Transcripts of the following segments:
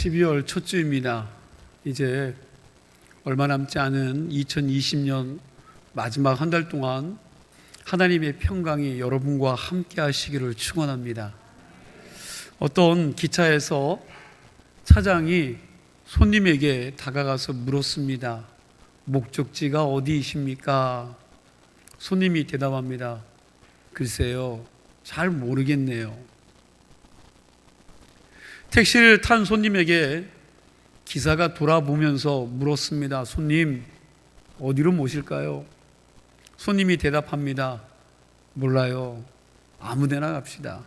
12월 첫 주입니다. 이제 얼마 남지 않은 2020년 마지막 한 달 동안 하나님의 평강이 여러분과 함께 하시기를 축원합니다. 어떤 기차에서 차장이 손님에게 다가가서 물었습니다. 목적지가 어디이십니까? 손님이 대답합니다. 글쎄요, 잘 모르겠네요. 택시를 탄 손님에게 기사가 돌아보면서 물었습니다. 손님, 어디로 모실까요? 손님이 대답합니다. 몰라요. 아무데나 갑시다.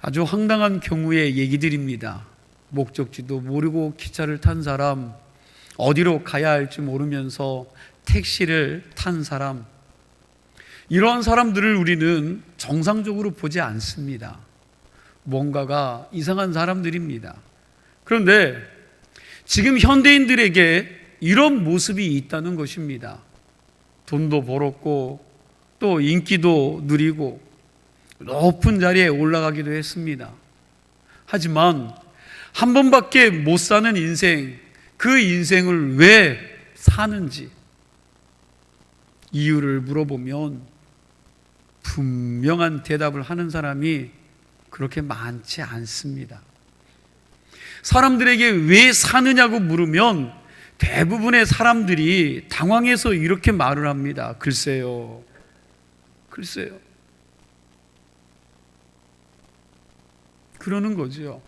아주 황당한 경우의 얘기들입니다. 목적지도 모르고 기차를 탄 사람, 어디로 가야 할지 모르면서 택시를 탄 사람, 이런 사람들을 우리는 정상적으로 보지 않습니다. 뭔가가 이상한 사람들입니다. 그런데 지금 현대인들에게 이런 모습이 있다는 것입니다. 돈도 벌었고 또 인기도 누리고 높은 자리에 올라가기도 했습니다. 하지만 한 번밖에 못 사는 인생, 그 인생을 왜 사는지 이유를 물어보면 분명한 대답을 하는 사람이 그렇게 많지 않습니다. 사람들에게 왜 사느냐고 물으면 대부분의 사람들이 당황해서 이렇게 말을 합니다. 글쎄요. 그러는 거죠.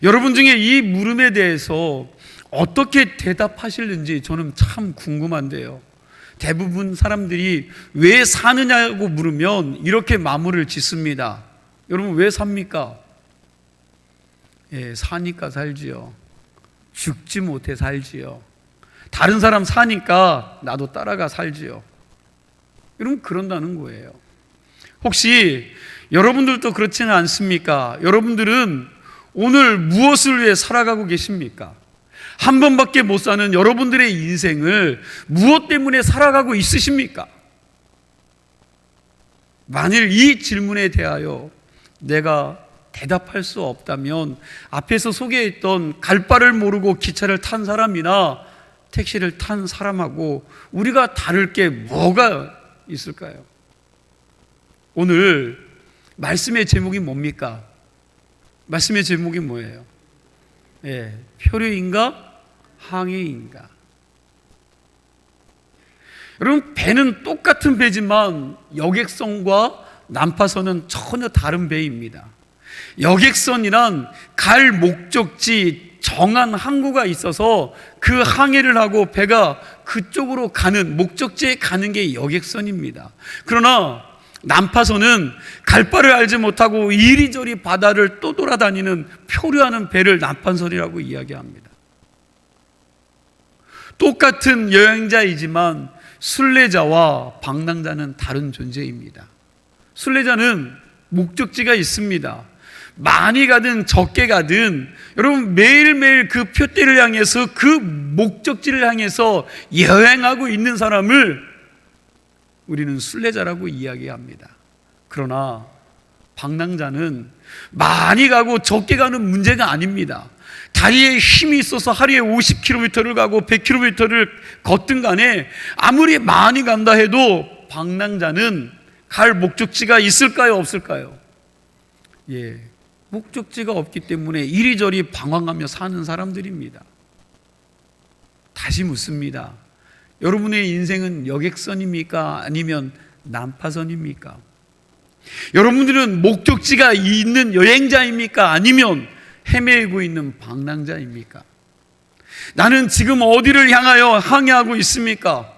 여러분 중에 이 물음에 대해서 어떻게 대답하실는지 저는 참 궁금한데요. 대부분 사람들이 왜 사느냐고 물으면 이렇게 마무리를 짓습니다. 여러분, 왜 삽니까? 사니까 살지요. 죽지 못해 살지요. 다른 사람 사니까 나도 따라가 살지요. 여러분, 그런다는 거예요. 혹시 여러분들도 그렇지는 않습니까? 여러분들은 오늘 무엇을 위해 살아가고 계십니까? 한 번밖에 못 사는 여러분들의 인생을 무엇 때문에 살아가고 있으십니까? 만일 이 질문에 대하여 내가 대답할 수 없다면 앞에서 소개했던 갈 바를 모르고 기차를 탄 사람이나 택시를 탄 사람하고 우리가 다를 게 뭐가 있을까요? 오늘 말씀의 제목이 뭡니까? 말씀의 제목이 뭐예요? 표류인가 항해인가? 여러분, 배는 똑같은 배지만 여객선과 난파선은 전혀 다른 배입니다. 여객선이란 갈 목적지 정한 항구가 있어서 그 항해를 하고 배가 그쪽으로 가는, 목적지에 가는 게 여객선입니다. 그러나 난파선은 갈 바를 알지 못하고 이리저리 바다를 떠돌아다니는 표류하는 배를 난파선이라고 이야기합니다. 똑같은 여행자이지만 순례자와 방랑자는 다른 존재입니다. 순례자는 목적지가 있습니다. 많이 가든 적게 가든 여러분, 매일매일 그 표대를 향해서, 그 목적지를 향해서 여행하고 있는 사람을 우리는 순례자라고 이야기합니다. 그러나 방랑자는 많이 가고 적게 가는 문제가 아닙니다. 다리에 힘이 있어서 하루에 50km를 가고 100km를 걷든 간에 아무리 많이 간다 해도 방랑자는 갈 목적지가 있을까요, 없을까요? 목적지가 없기 때문에 이리저리 방황하며 사는 사람들입니다. 다시 묻습니다. 여러분의 인생은 여객선입니까? 아니면 난파선입니까? 여러분들은 목적지가 있는 여행자입니까? 아니면 헤매고 있는 방랑자입니까? 나는 지금 어디를 향하여 항해하고 있습니까?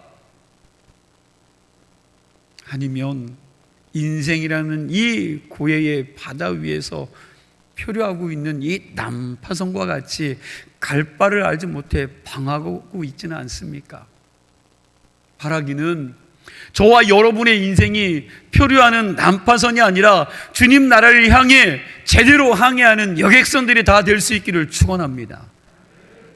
아니면 인생이라는 이 고해의 바다 위에서 표류하고 있는 이 난파선과 같이 갈 바를 알지 못해 방황하고 있지는 않습니까? 바라기는 저와 여러분의 인생이 표류하는 난파선이 아니라 주님 나라를 향해 제대로 항해하는 여객선들이 다 될 수 있기를 축원합니다.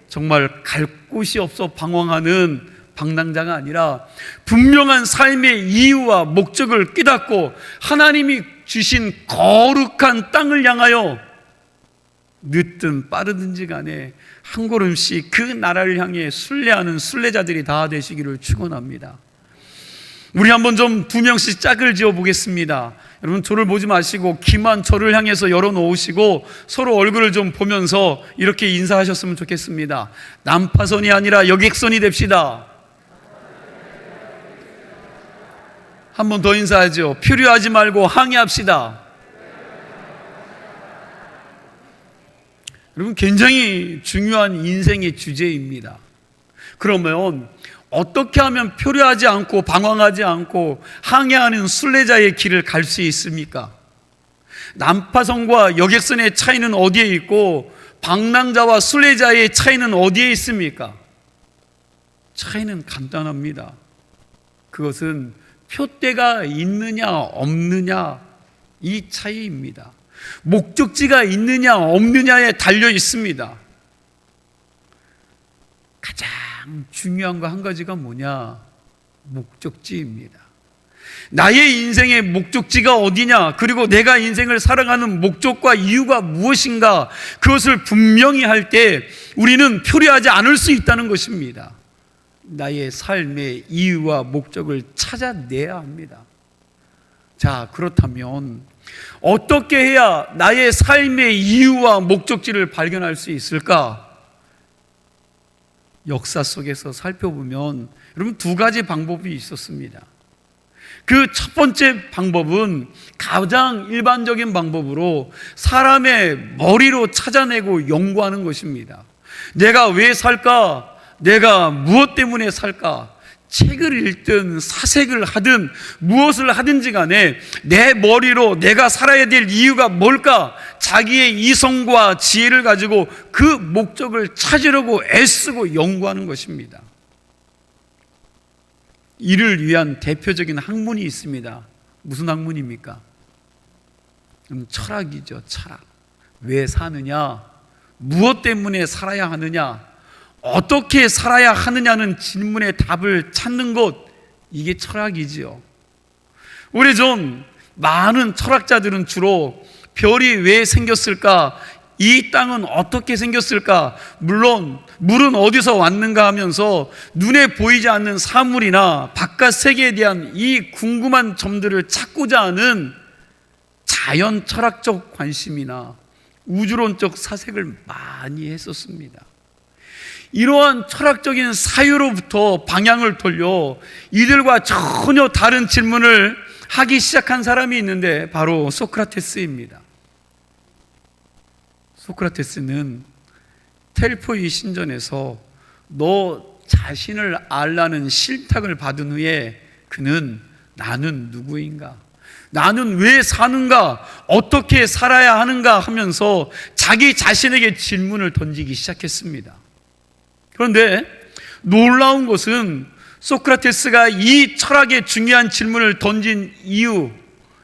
정말 갈 곳이 없어 방황하는 방랑자가 아니라 분명한 삶의 이유와 목적을 깨닫고 하나님이 주신 거룩한 땅을 향하여 늦든 빠르든지 간에 한 걸음씩 그 나라를 향해 순례하는 순례자들이 다 되시기를 축원합니다. 우리 한번 좀 2명씩 짝을 지어 보겠습니다. 여러분, 저를 보지 마시고 귀만 저를 향해서 열어놓으시고 서로 얼굴을 좀 보면서 이렇게 인사하셨으면 좋겠습니다. 난파선이 아니라 여객선이 됩시다. 한 번 더 인사하죠. 표류하지 말고 항해합시다. 여러분, 굉장히 중요한 인생의 주제입니다. 그러면 어떻게 하면 표류하지 않고 방황하지 않고 항해하는 순례자의 길을 갈 수 있습니까? 난파선과 여객선의 차이는 어디에 있고 방랑자와 순례자의 차이는 어디에 있습니까? 차이는 간단합니다. 그것은 표대가 있느냐 없느냐, 이 차이입니다. 목적지가 있느냐 없느냐에 달려 있습니다. 가장 중요한 거 한 가지가 뭐냐? 목적지입니다. 나의 인생의 목적지가 어디냐, 그리고 내가 인생을 살아가는 목적과 이유가 무엇인가, 그것을 분명히 할 때 우리는 표류하지 않을 수 있다는 것입니다. 나의 삶의 이유와 목적을 찾아내야 합니다. 자, 그렇다면 어떻게 해야 나의 삶의 이유와 목적지를 발견할 수 있을까? 역사 속에서 살펴보면 여러분, 2가지 방법이 있었습니다. 그 첫 번째 방법은 가장 일반적인 방법으로 사람의 머리로 찾아내고 연구하는 것입니다. 내가 왜 살까? 내가 무엇 때문에 살까? 책을 읽든 사색을 하든 무엇을 하든지 간에 내 머리로 내가 살아야 될 이유가 뭘까? 자기의 이성과 지혜를 가지고 그 목적을 찾으려고 애쓰고 연구하는 것입니다. 이를 위한 대표적인 학문이 있습니다. 무슨 학문입니까? 철학이죠. 철학. 왜 사느냐? 무엇 때문에 살아야 하느냐? 어떻게 살아야 하느냐는 질문의 답을 찾는 것, 이게 철학이지요. 오래전 많은 철학자들은 주로 별이 왜 생겼을까, 이 땅은 어떻게 생겼을까, 물론 물은 어디서 왔는가 하면서 눈에 보이지 않는 사물이나 바깥 세계에 대한 이 궁금한 점들을 찾고자 하는 자연 철학적 관심이나 우주론적 사색을 많이 했었습니다. 이러한 철학적인 사유로부터 방향을 돌려 이들과 전혀 다른 질문을 하기 시작한 사람이 있는데 바로 소크라테스입니다. 소크라테스는 텔포이 신전에서 너 자신을 알라는 실탁을 받은 후에 그는 나는 누구인가? 나는 왜 사는가? 어떻게 살아야 하는가? 하면서 자기 자신에게 질문을 던지기 시작했습니다. 그런데 놀라운 것은 소크라테스가 이 철학의 중요한 질문을 던진 이후,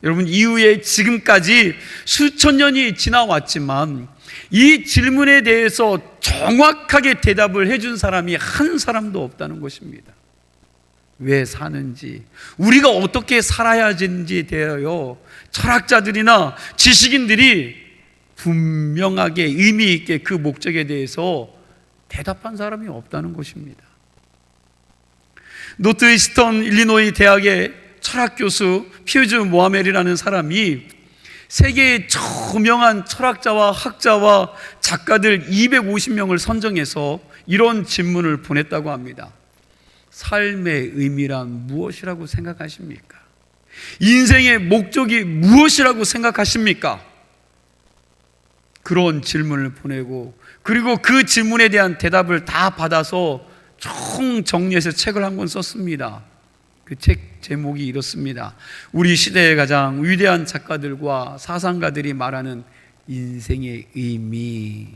여러분, 이후에 지금까지 수천 년이 지나왔지만 이 질문에 대해서 정확하게 대답을 해준 사람이 한 사람도 없다는 것입니다. 왜 사는지, 우리가 어떻게 살아야 하는지에 대하여 철학자들이나 지식인들이 분명하게 의미 있게 그 목적에 대해서 대답한 사람이 없다는 것입니다. 노스이스턴 일리노이 대학의 철학 교수 피어즈 모하멜이라는 사람이 세계의 저명한 철학자와 학자와 작가들 250명을 선정해서 이런 질문을 보냈다고 합니다. 삶의 의미란 무엇이라고 생각하십니까? 인생의 목적이 무엇이라고 생각하십니까? 그런 질문을 보내고, 그리고 그 질문에 대한 대답을 다 받아서 총 정리해서 책을 한 권 썼습니다. 그 책 제목이 이렇습니다. 우리 시대의 가장 위대한 작가들과 사상가들이 말하는 인생의 의미.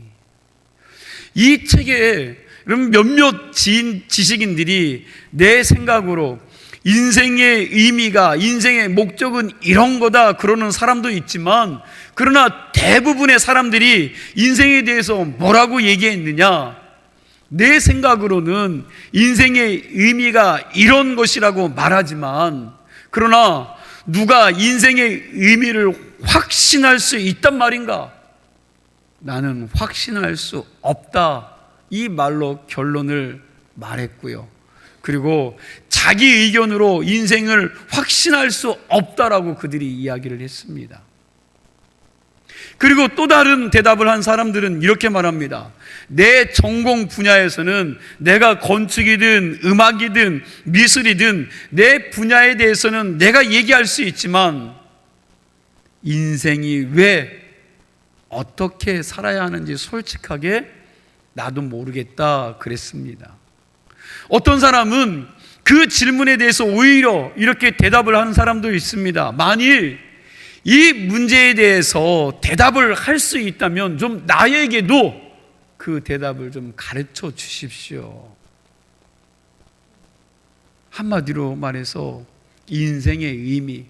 이 책에 몇몇 지식인들이 내 생각으로 인생의 의미가, 인생의 목적은 이런 거다 그러는 사람도 있지만, 그러나 대부분의 사람들이 인생에 대해서 뭐라고 얘기했느냐? 내 생각으로는 인생의 의미가 이런 것이라고 말하지만, 그러나 누가 인생의 의미를 확신할 수 있단 말인가? 나는 확신할 수 없다. 이 말로 결론을 말했고요. 그리고 자기 의견으로 인생을 확신할 수 없다라고 그들이 이야기를 했습니다. 그리고 또 다른 대답을 한 사람들은 이렇게 말합니다. 내 전공 분야에서는 내가 건축이든 음악이든 미술이든 내 분야에 대해서는 내가 얘기할 수 있지만 인생이 왜 어떻게 살아야 하는지 솔직하게 나도 모르겠다 그랬습니다. 어떤 사람은 그 질문에 대해서 오히려 이렇게 대답을 하는 사람도 있습니다. 만일 이 문제에 대해서 대답을 할 수 있다면 좀 나에게도 그 대답을 좀 가르쳐 주십시오. 한마디로 말해서 인생의 의미,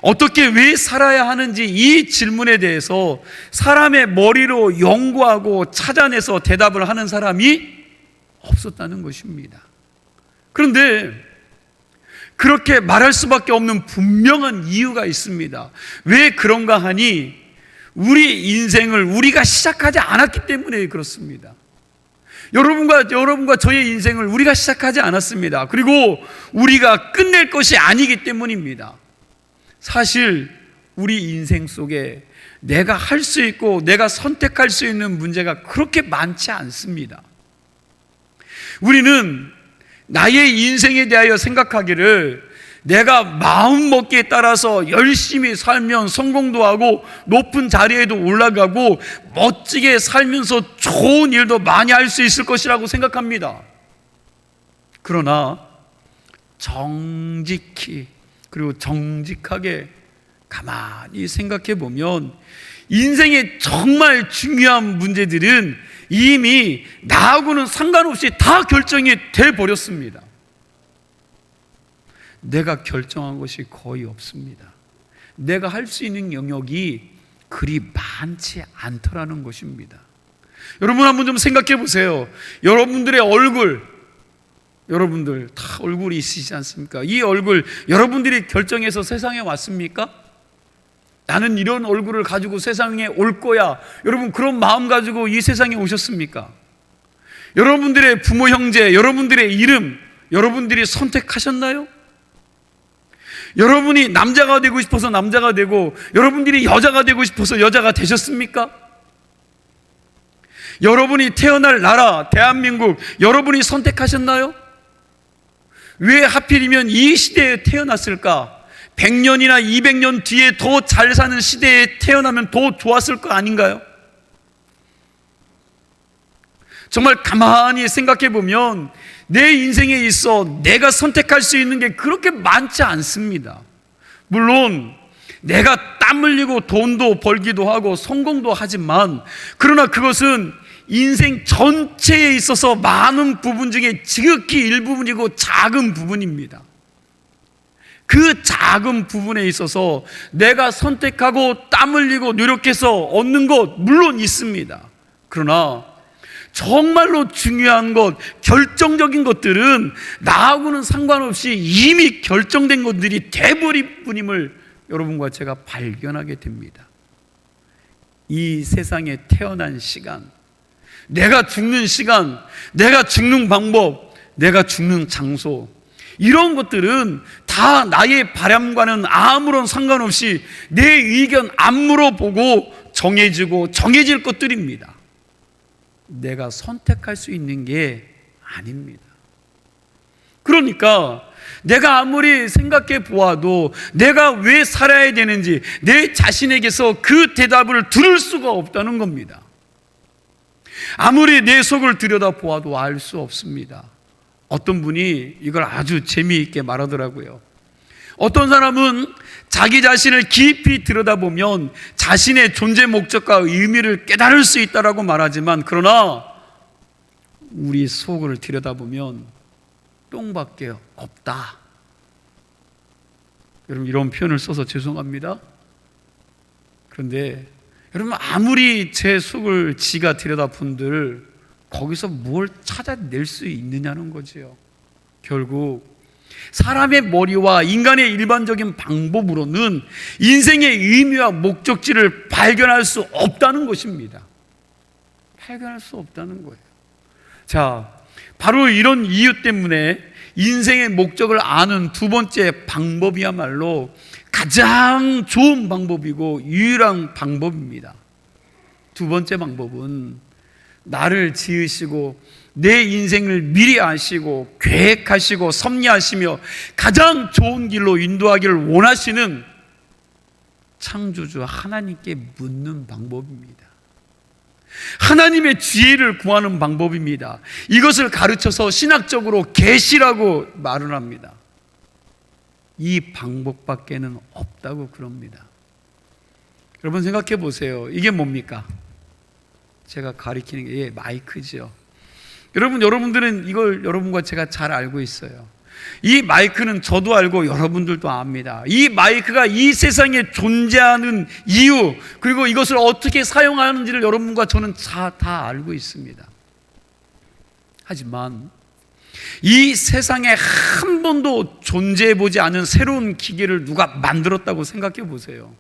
어떻게 왜 살아야 하는지 이 질문에 대해서 사람의 머리로 연구하고 찾아내서 대답을 하는 사람이 없었다는 것입니다. 그런데 그렇게 말할 수밖에 없는 분명한 이유가 있습니다. 왜 그런가 하니 우리 인생을 우리가 시작하지 않았기 때문에 그렇습니다. 여러분과 저의 인생을 우리가 시작하지 않았습니다. 그리고 우리가 끝낼 것이 아니기 때문입니다. 사실 우리 인생 속에 내가 할 수 있고 내가 선택할 수 있는 문제가 그렇게 많지 않습니다. 우리는 나의 인생에 대하여 생각하기를 내가 마음먹기에 따라서 열심히 살면 성공도 하고 높은 자리에도 올라가고 멋지게 살면서 좋은 일도 많이 할 수 있을 것이라고 생각합니다. 그러나 정직히 그리고 정직하게 가만히 생각해 보면 인생의 정말 중요한 문제들은 이미 나하고는 상관없이 다 결정이 돼 버렸습니다. 내가 결정한 것이 거의 없습니다. 내가 할 수 있는 영역이 그리 많지 않더라는 것입니다. 여러분 한번 좀 생각해 보세요. 여러분들의 얼굴, 여러분들 다 얼굴이 있으시지 않습니까? 이 얼굴 여러분들이 결정해서 세상에 왔습니까? 나는 이런 얼굴을 가지고 세상에 올 거야. 여러분 그런 마음 가지고 이 세상에 오셨습니까? 여러분들의 부모 형제, 여러분들의 이름 여러분들이 선택하셨나요? 여러분이 남자가 되고 싶어서 남자가 되고 여러분들이 여자가 되고 싶어서 여자가 되셨습니까? 여러분이 태어날 나라 대한민국 여러분이 선택하셨나요? 왜 하필이면 이 시대에 태어났을까? 100년이나 200년 뒤에 더 잘 사는 시대에 태어나면 더 좋았을 거 아닌가요? 정말 가만히 생각해 보면 내 인생에 있어 내가 선택할 수 있는 게 그렇게 많지 않습니다. 물론 내가 땀 흘리고 돈도 벌기도 하고 성공도 하지만 그러나 그것은 인생 전체에 있어서 많은 부분 중에 지극히 일부분이고 작은 부분입니다. 그 작은 부분에 있어서 내가 선택하고 땀 흘리고 노력해서 얻는 것 물론 있습니다. 그러나 정말로 중요한 것, 결정적인 것들은 나하고는 상관없이 이미 결정된 것들이 돼버린 뿐임을 여러분과 제가 발견하게 됩니다. 이 세상에 태어난 시간, 내가 죽는 시간, 내가 죽는 방법, 내가 죽는 장소, 이런 것들은 다 나의 바람과는 아무런 상관없이 내 의견 안 물어보고 정해질 것들입니다. 내가 선택할 수 있는 게 아닙니다. 그러니까 내가 아무리 생각해 보아도 내가 왜 살아야 되는지 내 자신에게서 그 대답을 들을 수가 없다는 겁니다. 아무리 내 속을 들여다 보아도 알 수 없습니다. 어떤 분이 이걸 아주 재미있게 말하더라고요. 어떤 사람은 자기 자신을 깊이 들여다보면 자신의 존재 목적과 의미를 깨달을 수 있다라고 말하지만 그러나 우리 속을 들여다보면 똥밖에 없다. 여러분 이런 표현을 써서 죄송합니다. 그런데 여러분 아무리 제 속을 지가 들여다본들 거기서 뭘 찾아낼 수 있느냐는 거지요. 결국 사람의 머리와 인간의 일반적인 방법으로는 인생의 의미와 목적지를 발견할 수 없다는 것입니다. 발견할 수 없다는 거예요. 자, 바로 이런 이유 때문에 인생의 목적을 아는 두 번째 방법이야말로 가장 좋은 방법이고 유일한 방법입니다. 두 번째 방법은 나를 지으시고 내 인생을 미리 아시고 계획하시고 섭리하시며 가장 좋은 길로 인도하기를 원하시는 창조주 하나님께 묻는 방법입니다. 하나님의 지혜를 구하는 방법입니다. 이것을 가르쳐서 신학적으로 계시라고 말을 합니다. 이 방법밖에는 없다고 그럽니다. 여러분 생각해 보세요. 이게 뭡니까? 제가 가리키는 게 마이크죠. 여러분들은 이걸 여러분과 제가 잘 알고 있어요. 이 마이크는 저도 알고 여러분들도 압니다. 이 마이크가 이 세상에 존재하는 이유, 그리고 이것을 어떻게 사용하는지를 여러분과 저는 다 알고 있습니다. 하지만 이 세상에 한 번도 존재해 보지 않은 새로운 기계를 누가 만들었다고 생각해 보세요.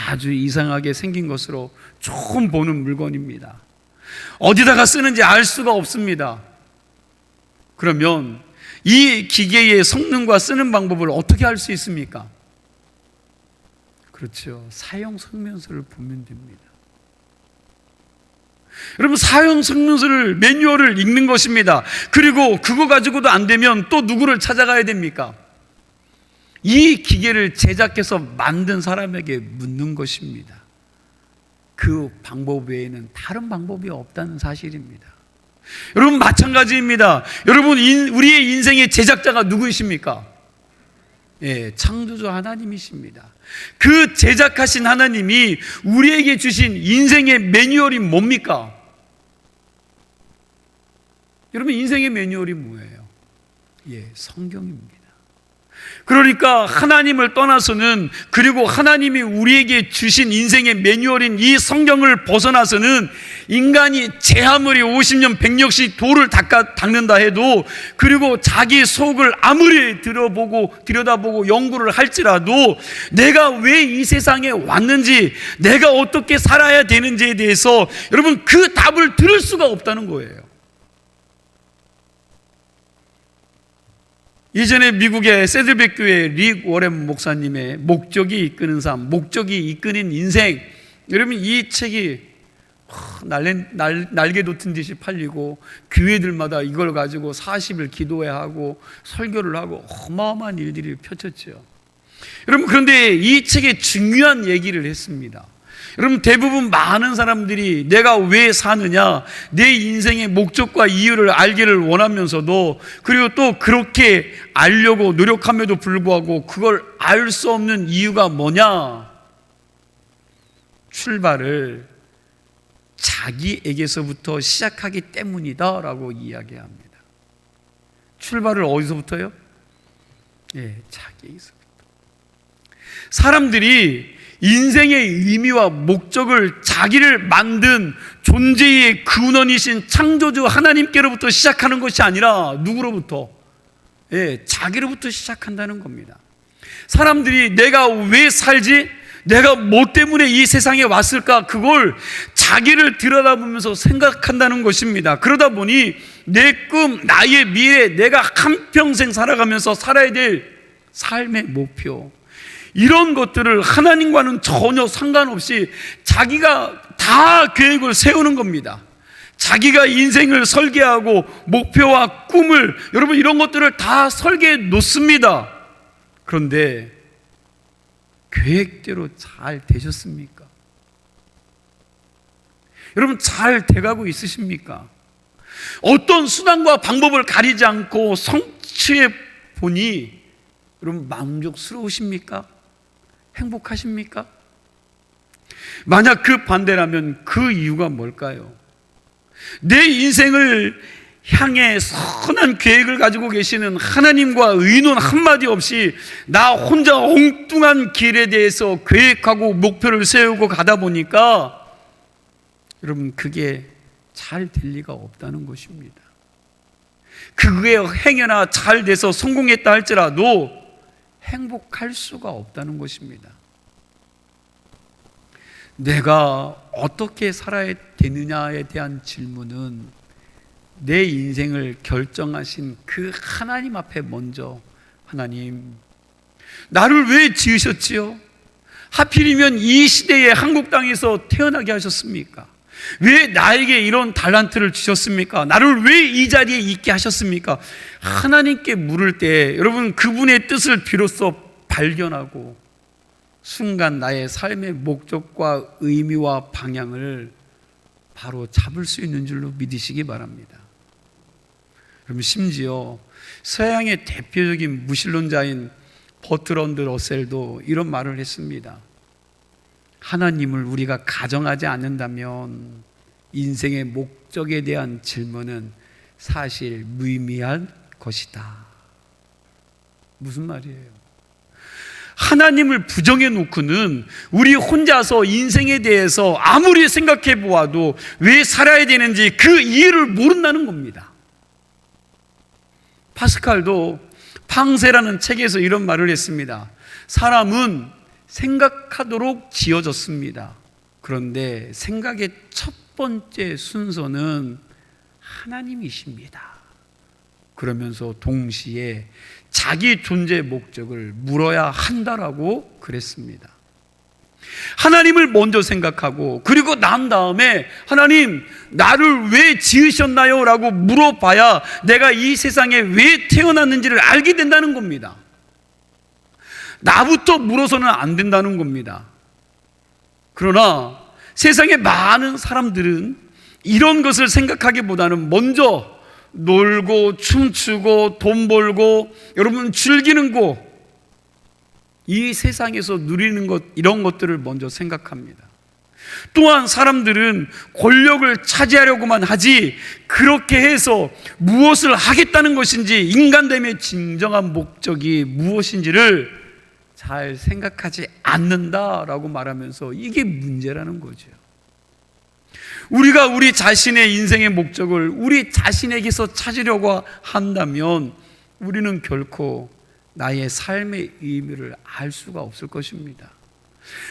아주 이상하게 생긴 것으로 처음 보는 물건입니다. 어디다가 쓰는지 알 수가 없습니다. 그러면 이 기계의 성능과 쓰는 방법을 어떻게 알 수 있습니까? 그렇죠. 사용 설명서를 보면 됩니다. 여러분, 사용 설명서를, 매뉴얼을 읽는 것입니다. 그리고 그거 가지고도 안 되면 또 누구를 찾아가야 됩니까? 이 기계를 제작해서 만든 사람에게 묻는 것입니다. 그 방법 외에는 다른 방법이 없다는 사실입니다. 여러분, 마찬가지입니다. 여러분, 우리의 인생의 제작자가 누구이십니까? 창조주 하나님이십니다. 그 제작하신 하나님이 우리에게 주신 인생의 매뉴얼이 뭡니까? 여러분, 인생의 매뉴얼이 뭐예요? 성경입니다. 그러니까 하나님을 떠나서는, 그리고 하나님이 우리에게 주신 인생의 매뉴얼인 이 성경을 벗어나서는 인간이 제 아무리 50년 100년씩 돌을 닦는다 해도, 그리고 자기 속을 아무리 들여다보고 연구를 할지라도 내가 왜 이 세상에 왔는지, 내가 어떻게 살아야 되는지에 대해서 여러분 그 답을 들을 수가 없다는 거예요. 이전에 미국의 세들백 교회 릭 워렌 목사님의 목적이 이끄는 삶, 목적이 이끄는 인생, 여러분 이 책이 날개 돋은 듯이 팔리고 교회들마다 이걸 가지고 40일 기도회를 하고 설교를 하고 어마어마한 일들이 펼쳤죠. 여러분, 그런데 이 책에 중요한 얘기를 했습니다. 여러분, 대부분 많은 사람들이 내가 왜 사느냐, 내 인생의 목적과 이유를 알기를 원하면서도, 그리고 또 그렇게 알려고 노력함에도 불구하고 그걸 알 수 없는 이유가 뭐냐? 출발을 자기에게서부터 시작하기 때문이다 라고 이야기합니다. 출발을 어디서부터요? 자기에게서부터. 사람들이 인생의 의미와 목적을 자기를 만든 존재의 근원이신 창조주 하나님께로부터 시작하는 것이 아니라 누구로부터? 자기로부터 시작한다는 겁니다. 사람들이 내가 왜 살지? 내가 뭐 때문에 이 세상에 왔을까? 그걸 자기를 들여다보면서 생각한다는 것입니다. 그러다 보니 내 꿈, 나의 미래, 내가 한평생 살아가면서 살아야 될 삶의 목표, 이런 것들을 하나님과는 전혀 상관없이 자기가 다 계획을 세우는 겁니다. 자기가 인생을 설계하고 목표와 꿈을, 여러분 이런 것들을 다 설계해 놓습니다. 그런데 계획대로 잘 되셨습니까? 여러분, 잘 돼가고 있으십니까? 어떤 수단과 방법을 가리지 않고 성취해 보니 여러분 만족스러우십니까? 행복하십니까? 만약 그 반대라면 그 이유가 뭘까요? 내 인생을 향해 선한 계획을 가지고 계시는 하나님과 의논 한마디 없이 나 혼자 엉뚱한 길에 대해서 계획하고 목표를 세우고 가다 보니까 여러분 그게 잘 될 리가 없다는 것입니다. 그게 행여나 잘 돼서 성공했다 할지라도 행복할 수가 없다는 것입니다. 내가 어떻게 살아야 되느냐에 대한 질문은 내 인생을 결정하신 그 하나님 앞에 먼저, 하나님, 나를 왜 지으셨지요? 하필이면 이 시대에 한국 땅에서 태어나게 하셨습니까? 왜 나에게 이런 달란트를 주셨습니까? 나를 왜 이 자리에 있게 하셨습니까? 하나님께 물을 때 여러분, 그분의 뜻을 비로소 발견하고 순간 나의 삶의 목적과 의미와 방향을 바로 잡을 수 있는 줄로 믿으시기 바랍니다. 그럼 심지어 서양의 대표적인 무신론자인 버트런드 러셀도 이런 말을 했습니다. 하나님을 우리가 가정하지 않는다면 인생의 목적에 대한 질문은 사실 무의미할 것이다. 무슨 말이에요? 하나님을 부정해 놓고는 우리 혼자서 인생에 대해서 아무리 생각해 보아도 왜 살아야 되는지 그 이유를 모른다는 겁니다. 파스칼도 팡세라는 책에서 이런 말을 했습니다. 사람은 생각하도록 지어졌습니다. 그런데 생각의 첫 번째 순서는 하나님이십니다. 그러면서 동시에 자기 존재 목적을 물어야 한다라고 그랬습니다. 하나님을 먼저 생각하고 그리고 난 다음에 하나님, 나를 왜 지으셨나요? 라고 물어봐야 내가 이 세상에 왜 태어났는지를 알게 된다는 겁니다. 나부터 물어서는 안 된다는 겁니다. 그러나 세상의 많은 사람들은 이런 것을 생각하기보다는 먼저 놀고 춤추고 돈 벌고 여러분 즐기는 거, 이 세상에서 누리는 것, 이런 것들을 먼저 생각합니다. 또한 사람들은 권력을 차지하려고만 하지 그렇게 해서 무엇을 하겠다는 것인지, 인간됨의 진정한 목적이 무엇인지를 잘 생각하지 않는다라고 말하면서 이게 문제라는 거죠. 우리가 우리 자신의 인생의 목적을 우리 자신에게서 찾으려고 한다면 우리는 결코 나의 삶의 의미를 알 수가 없을 것입니다.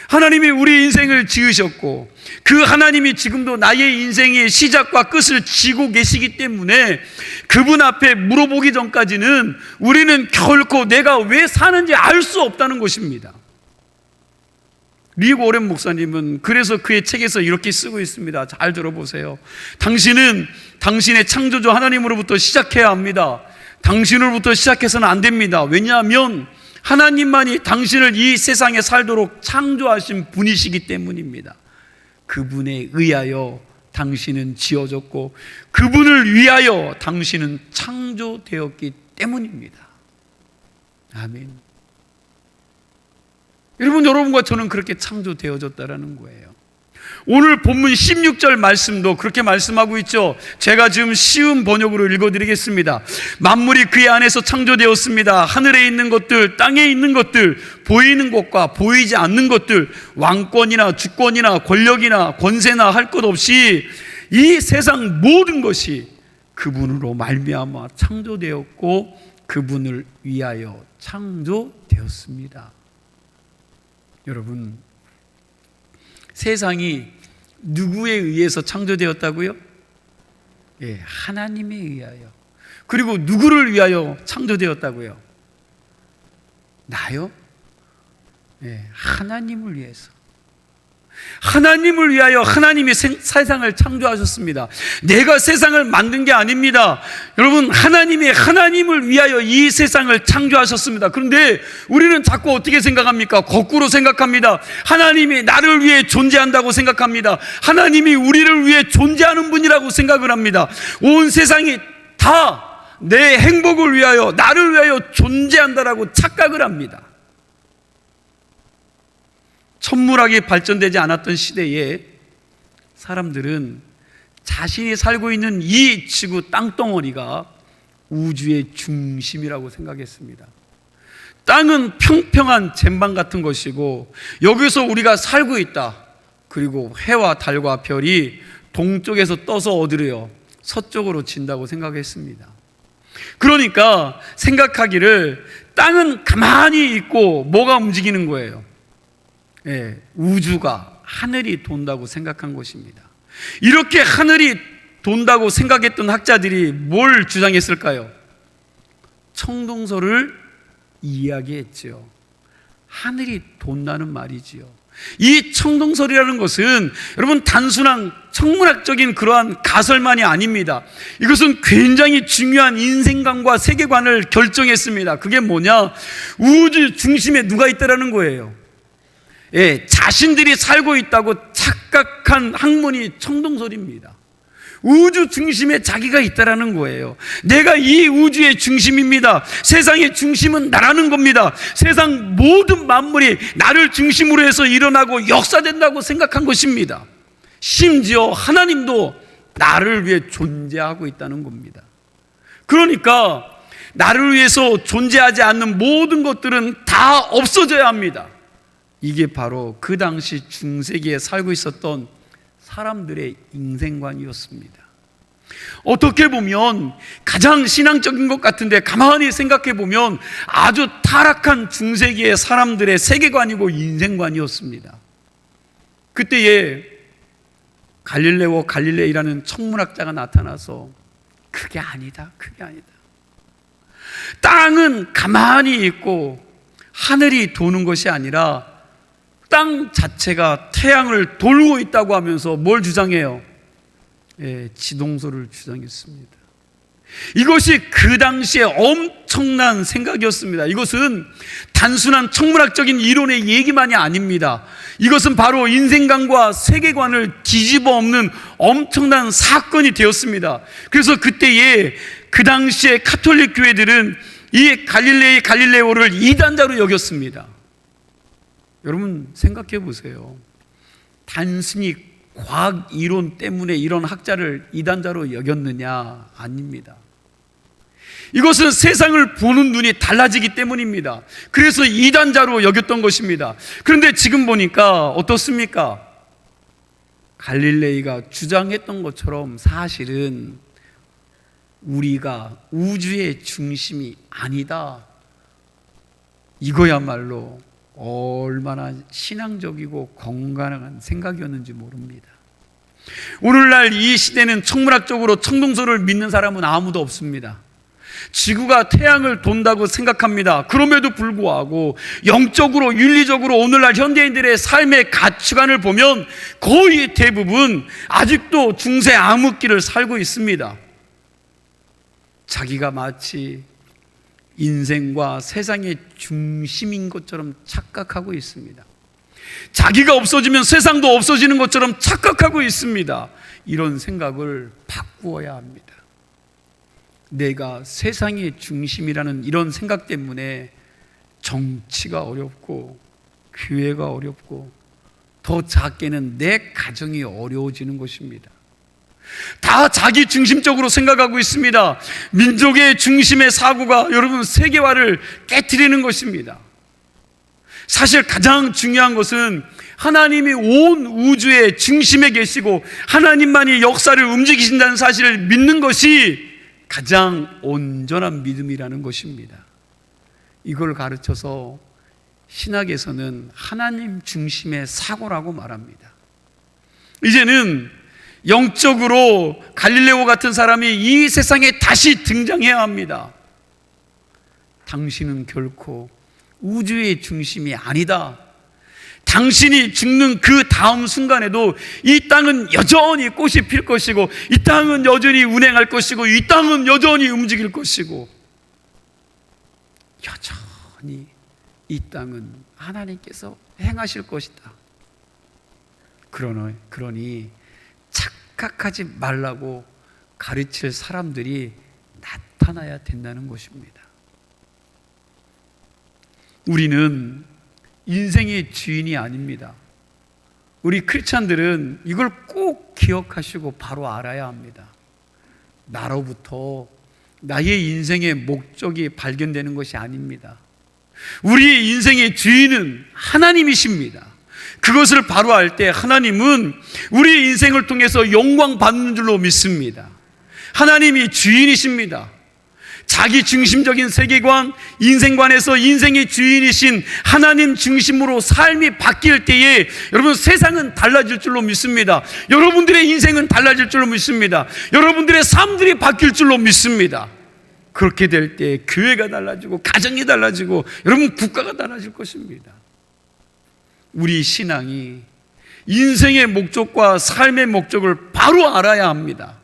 하나님이 우리 인생을 지으셨고 그 하나님이 지금도 나의 인생의 시작과 끝을 지고 계시기 때문에 그분 앞에 물어보기 전까지는 우리는 결코 내가 왜 사는지 알 수 없다는 것입니다. 리 오렌 목사님은 그래서 그의 책에서 이렇게 쓰고 있습니다. 잘 들어보세요. 당신은 당신의 창조주 하나님으로부터 시작해야 합니다. 당신으로부터 시작해서는 안 됩니다. 왜냐하면 하나님만이 당신을 이 세상에 살도록 창조하신 분이시기 때문입니다. 그분에 의하여 당신은 지어졌고 그분을 위하여 당신은 창조되었기 때문입니다. 아멘. 여러분과 저는 그렇게 창조되어졌다라는 거예요. 오늘 본문 16절 말씀도 그렇게 말씀하고 있죠. 제가 지금 쉬운 번역으로 읽어드리겠습니다. 만물이 그의 안에서 창조되었습니다. 하늘에 있는 것들, 땅에 있는 것들, 보이는 것과 보이지 않는 것들, 왕권이나 주권이나 권력이나 권세나 할 것 없이 이 세상 모든 것이 그분으로 말미암아 창조되었고 그분을 위하여 창조되었습니다. 여러분, 세상이 누구에 의해서 창조되었다고요? 예, 하나님에 의하여. 그리고 누구를 위하여 창조되었다고요? 나요? 예, 하나님을 위해서. 하나님을 위하여 하나님이 세상을 창조하셨습니다. 내가 세상을 만든 게 아닙니다. 여러분, 하나님을 위하여 이 세상을 창조하셨습니다. 그런데 우리는 자꾸 어떻게 생각합니까? 거꾸로 생각합니다. 하나님이 나를 위해 존재한다고 생각합니다. 하나님이 우리를 위해 존재하는 분이라고 생각을 합니다. 온 세상이 다 내 행복을 위하여, 나를 위하여 존재한다라고 착각을 합니다. 천문학이 발전되지 않았던 시대에 사람들은 자신이 살고 있는 이 지구 땅덩어리가 우주의 중심이라고 생각했습니다. 땅은 평평한 쟁반 같은 것이고 여기서 우리가 살고 있다. 그리고 해와 달과 별이 동쪽에서 떠서 어디로요? 서쪽으로 진다고 생각했습니다. 그러니까 생각하기를 땅은 가만히 있고 뭐가 움직이는 거예요? 우주가, 하늘이 돈다고 생각한 것입니다. 이렇게 하늘이 돈다고 생각했던 학자들이 뭘 주장했을까요? 청동소를 이야기했지요. 하늘이 돈다는 말이지요. 이 청동설이라는 것은 여러분 단순한 천문학적인 그러한 가설만이 아닙니다. 이것은 굉장히 중요한 인생관과 세계관을 결정했습니다. 그게 뭐냐? 우주 중심에 누가 있다라는 거예요. 자신들이 살고 있다고 착각한 학문이 청동설입니다. 우주 중심에 자기가 있다라는 거예요. 내가 이 우주의 중심입니다. 세상의 중심은 나라는 겁니다. 세상 모든 만물이 나를 중심으로 해서 일어나고 역사된다고 생각한 것입니다. 심지어 하나님도 나를 위해 존재하고 있다는 겁니다. 그러니까 나를 위해서 존재하지 않는 모든 것들은 다 없어져야 합니다. 이게 바로 그 당시 중세기에 살고 있었던 사람들의 인생관이었습니다. 어떻게 보면 가장 신앙적인 것 같은데 가만히 생각해 보면 아주 타락한 중세기의 사람들의 세계관이고 인생관이었습니다. 그때에 갈릴레오 갈릴레이라는 천문학자가 나타나서 그게 아니다. 땅은 가만히 있고 하늘이 도는 것이 아니라 땅 자체가 태양을 돌고 있다고 하면서 뭘 주장해요? 지동설을 주장했습니다. 이것이 그 당시에 엄청난 생각이었습니다. 이것은 단순한 천문학적인 이론의 얘기만이 아닙니다. 이것은 바로 인생관과 세계관을 뒤집어 엎는 엄청난 사건이 되었습니다. 그래서 그때에 그 당시에 가톨릭 교회들은 이 갈릴레오를 이단자로 여겼습니다. 여러분 생각해 보세요. 단순히 과학 이론 때문에 이런 학자를 이단자로 여겼느냐? 아닙니다. 이것은 세상을 보는 눈이 달라지기 때문입니다. 그래서 이단자로 여겼던 것입니다. 그런데 지금 보니까 어떻습니까? 갈릴레이가 주장했던 것처럼 사실은 우리가 우주의 중심이 아니다. 이거야말로 얼마나 신앙적이고 건강한 생각이었는지 모릅니다. 오늘날 이 시대는 천문학적으로 청동설을 믿는 사람은 아무도 없습니다. 지구가 태양을 돈다고 생각합니다. 그럼에도 불구하고 영적으로 윤리적으로 오늘날 현대인들의 삶의 가치관을 보면 거의 대부분 아직도 중세 암흑기를 살고 있습니다. 자기가 마치 인생과 세상의 중심인 것처럼 착각하고 있습니다. 자기가 없어지면 세상도 없어지는 것처럼 착각하고 있습니다. 이런 생각을 바꾸어야 합니다. 내가 세상의 중심이라는 이런 생각 때문에 정치가 어렵고 교회가 어렵고 더 작게는 내 가정이 어려워지는 것입니다. 다 자기 중심적으로 생각하고 있습니다. 민족의 중심의 사고가 여러분 세계화를 깨트리는 것입니다. 사실 가장 중요한 것은 하나님이 온 우주의 중심에 계시고 하나님만이 역사를 움직이신다는 사실을 믿는 것이 가장 온전한 믿음이라는 것입니다. 이걸 가르쳐서 신학에서는 하나님 중심의 사고라고 말합니다. 이제는 영적으로 갈릴레오 같은 사람이 이 세상에 다시 등장해야 합니다. 당신은 결코 우주의 중심이 아니다. 당신이 죽는 그 다음 순간에도 이 땅은 여전히 꽃이 필 것이고 이 땅은 여전히 운행할 것이고 이 땅은 여전히 움직일 것이고 여전히 이 땅은 하나님께서 행하실 것이다. 그러니 착각하지 말라고 가르칠 사람들이 나타나야 된다는 것입니다. 우리는 인생의 주인이 아닙니다. 우리 크리스찬들은 이걸 꼭 기억하시고 바로 알아야 합니다. 나로부터 나의 인생의 목적이 발견되는 것이 아닙니다. 우리의 인생의 주인은 하나님이십니다. 그것을 바로 알 때 하나님은 우리의 인생을 통해서 영광 받는 줄로 믿습니다. 하나님이 주인이십니다. 자기 중심적인 세계관, 인생관에서 인생의 주인이신 하나님 중심으로 삶이 바뀔 때에 여러분 세상은 달라질 줄로 믿습니다. 여러분들의 인생은 달라질 줄로 믿습니다. 여러분들의 삶들이 바뀔 줄로 믿습니다. 그렇게 될 때 교회가 달라지고 가정이 달라지고 여러분 국가가 달라질 것입니다. 우리 신앙이 인생의 목적과 삶의 목적을 바로 알아야 합니다.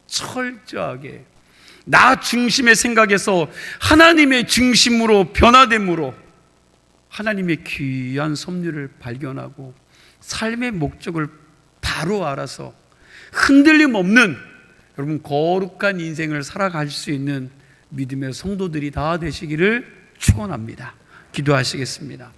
철저하게 나 중심의 생각에서 하나님의 중심으로 변화됨으로 하나님의 귀한 섭리를 발견하고 삶의 목적을 바로 알아서 흔들림 없는 여러분 거룩한 인생을 살아갈 수 있는 믿음의 성도들이 다 되시기를 축원합니다. 기도하시겠습니다.